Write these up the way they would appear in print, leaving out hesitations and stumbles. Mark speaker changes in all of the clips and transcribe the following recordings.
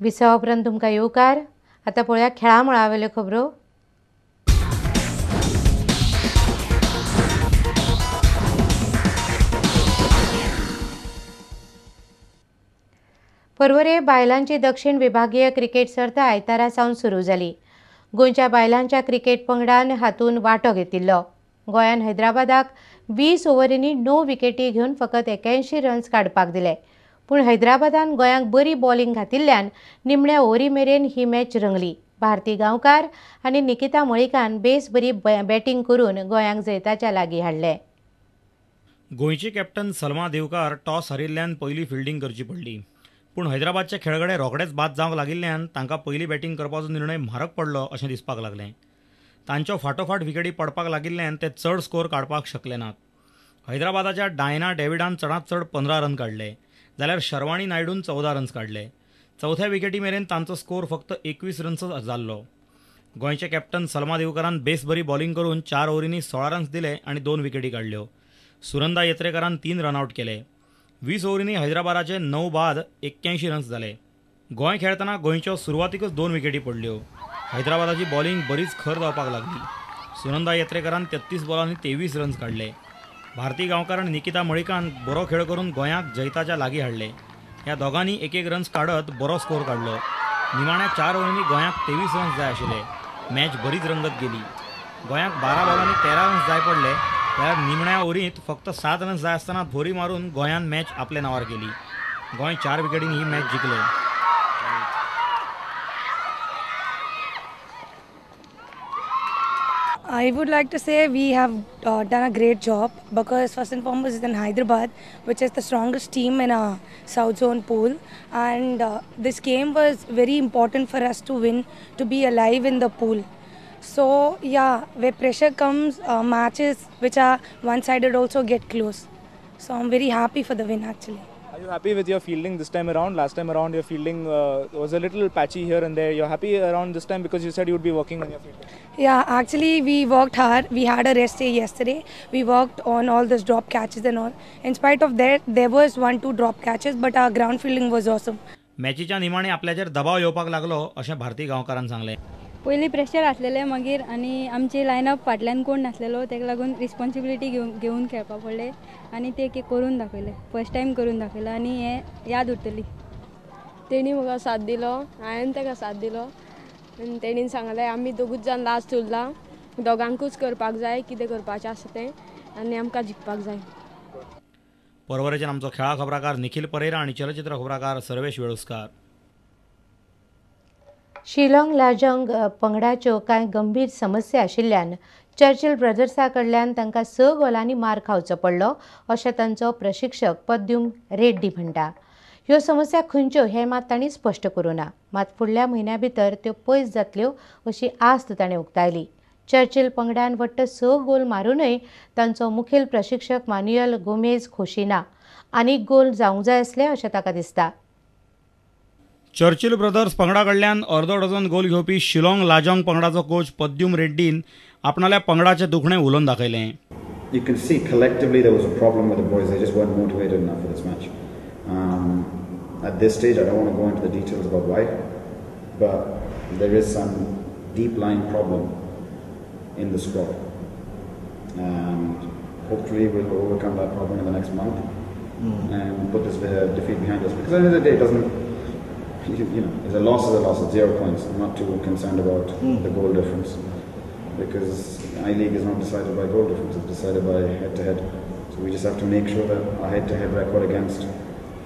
Speaker 1: विसवा उपरांत तुमकां येवकार. आतां पळोवया खेळा मळावेल्यो खबरो. पर्वरे बायलांची दक्षिण विभागीय क्रिकेट सर्त आयतारा सावन सुरू जाली. गोंयच्या बायलांच्या क्रिकेट पंगडान हातूंत वांटो घेतिल्लो. गोंयान हैदराबादाक 20 ओव्हरींनी 9 विकेटी घेवन फकत 81 रन्स काडपाक दिले. पूण हैदराबादान गोंयांक बरी बॉलिंग घातिल्ल्यान निमण्या ओव्हरी मेरेन ही मॅच रंगली. भारती गांवकार आनी निकिता मळिकान बेस बरी बॅटिंग करून गोंयांक जैताच्या लागीं हाडले.
Speaker 2: गोंयची कॅप्टन सलमा देवकार टॉस हारिल्ल्यान पयली फिल्डिंग करची पडली. पूण हैदराबादचे खेळगडे रोखडेच बाद जावंक लागिल्ल्यान तांकां पयली बॅटिंग करपाचो निर्णय म्हारग पडलो अशें दिसपाक लागलें. तांच्यो फाटोफाट विकेटी पडपाक लागिल्ल्यान ते चड स्कोर काडपाक शकले नात. हैदराबादाच्या डायना डेव्हिडान चडांत चड 15 रन काडले, जाल्यार शर्वाणी नायडून 14 रन्स काडले. चवथ्या विकेटी मेरेन तांचो स्कोर फक्त 21 रन्सच जाल्लो. गोंयचे कॅप्टन सलमा देवकारान बेस बरी बॉलिंग करून 4 ओव्हरींनी 16 रन्स दिले आनी 2 विकेटी काडल्यो. सुरंदा येत्रेकारान 3 रनआउट केले. 20 ओव्हरींनी हैदराबादाचे 9 बाद 81 रन्स जाले. गोंय खेळतना गोंयच्यो सुरवातीकच 2 विकेटी पडल्यो. हैदराबादाची बॉलिंग बरीच खर जावपाक लागली. सुनंदा येत्रेकारान 33 बॉलांनी 23 रन्स काडले. भारती गांवकार आनी निकिता मळिकान बरो खेळ करून गोंयाक जैताच्या लागीं हाडले. ह्या दोगांनी एक रन्स काडत बरो स्कोर काडलो. निमाण्या 4 ओव्हरींनी गोंयाक 23 रन्स जाय आशिल्ले. मॅच बरीच रंगत गेली. गोंयाक 12 बॉलांनी 13 रन्स जाय पडले, जाल्यार निमण्या ओव्हरींत फक्त 7 रन्स जाय आसतना भोरी मारून गोंयान मॅच आपल्या नांवार केली. गोंय 4 विकेटींनी ही match जिखले.
Speaker 3: I would like to say we have done a great job because first and foremost is in Hyderabad, which is the strongest team in our South Zone pool, and this game was very important for us to win, to be alive in the pool. So yeah, where pressure comes, matches which are one-sided also get close. So I'm very happy for the win actually.
Speaker 4: Are you happy with your fielding this time around? Last time around your fielding was a little patchy here and there. You're happy around this time because you said you would be working on your fielding.
Speaker 3: Yeah, actually we worked hard. We had a rest day yesterday. We worked on all those drop catches and all. In spite of that, there was 1-2 drop catches, but our ground fielding was awesome.
Speaker 2: मॅचीच्या निमाणे आपल्याचेर दबाव येवपाक लागलो अशें भारती गांवकारान सांगलें.
Speaker 5: पयलीं pressure आसलेलें, मागीर आनी आमची लायनअप फाटल्यान कोण नासलेलो, ताका लागून रिस्पॉन्सिबिलिटी घेवन खेळपाक पडलें आनी ते करून दाखयलें. फर्स्ट टायम करून दाखयलें आनी हें याद उरतली.
Speaker 6: तेणी म्हाका साथ दिलो, हांवें ताका साथ दिलो आनी तेणीन सांगलें आमी दोगूच जाण लास्ट उरला, दोगांकूच करपाक जाय कितें करपाचें आसा तें आनी आमकां जिखपाक जाय.
Speaker 2: पर्वरेच्यान आमचो खेळा खबराकार निखिल परेरा आनी चलचित्र खबराकार सर्वेश वेळुस्कार.
Speaker 1: शिलाँग लाजोंग पंगडाच्यो कांय गंभीर समस्या आशिल्ल्यान चर्चिल ब्रदर्सा कडल्यान तांकां 6 गोलांनी मार खावचो पडलो अशें तांचो प्रशिक्षक पद्युम रेड्डी म्हणटा. ह्यो समस्या खंयच्यो हें मात तांणी स्पश्ट करूं ना, मात फुडल्या म्हयन्या भितर त्यो पयस जातल्यो अशी आस्त ताणें उक्तायली. चर्चिल पंगडान वट्ट 6 गोल मारूनय तांचो मुखेल प्रशिक्षक मान्युएल गोमेज खोशी ना. आनीक गोल जावंक जाय आसले अशें ताका दिसता.
Speaker 2: चर्चिल ब्रदर्स पंगडा कडल्यान अर्दो डझन गोल घेवपी शिलाँग लाजोंग पंगडाचो कोच पद्युम रेड्डीन आपणाल्या पंगडाचें दुखणें उलोवन दाखयलें.
Speaker 7: You can see collectively there was a problem with the boys. They just weren't motivated enough for this match. At this stage, I don't want to go into the details about why, but there is some deep-lying problem in the squad, and hopefully we'll overcome that problem in the next month and put this defeat behind us. Because at the end of the day, it doesn't. Is a loss is a loss at 0 points. I'm not too concerned about the goal difference because I-League is not decided by goal difference, it's decided by head-to-head. So we just have to make sure that our head-to-head record against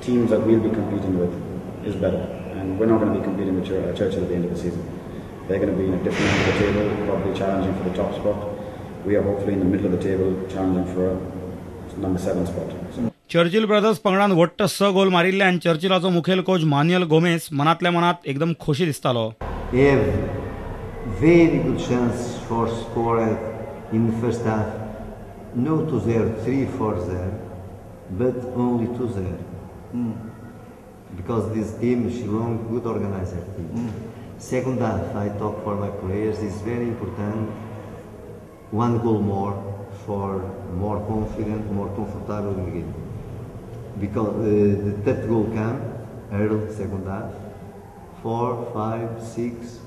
Speaker 7: teams that we'll be competing with is better. And we're not going to be competing with Churchill at the end of the season. They're going to be in a different end of the table, probably challenging for the top spot. We are hopefully in the middle of the table, challenging for a number 7 spot. So
Speaker 2: Churchill brothers पंगडान वट्ट 6 गोल मारिल्ल्यान चर्चिलाचो मुखेल coach Manuel Gomez मनांतल्या मनात एकदम खोशी दिसतालो.
Speaker 8: They have very good chance for score in the first half. No 2-0, 3-4-0, but only 2-0. Because this team is Shillong, good organizer team. Second half, I talk for my players, it's very important. 1 goal more for more confident, more comfortable in the game. Because the third goal came early second half, 4, 5, 6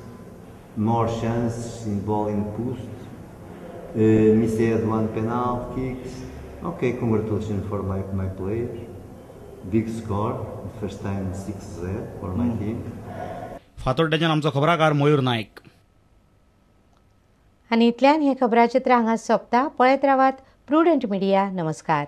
Speaker 8: more chances in ball in post. Missed one penalty kicks. Okay, congratulations for my players. Big score, first time 6-0 for my team.
Speaker 2: फातोड्ड्याच्यान आमचो खबराकार मयूर नायक.
Speaker 1: आनी इतल्यान हें खबराचित्र हांगा सोंपता. पळयत रावात prudent media. नमस्कार.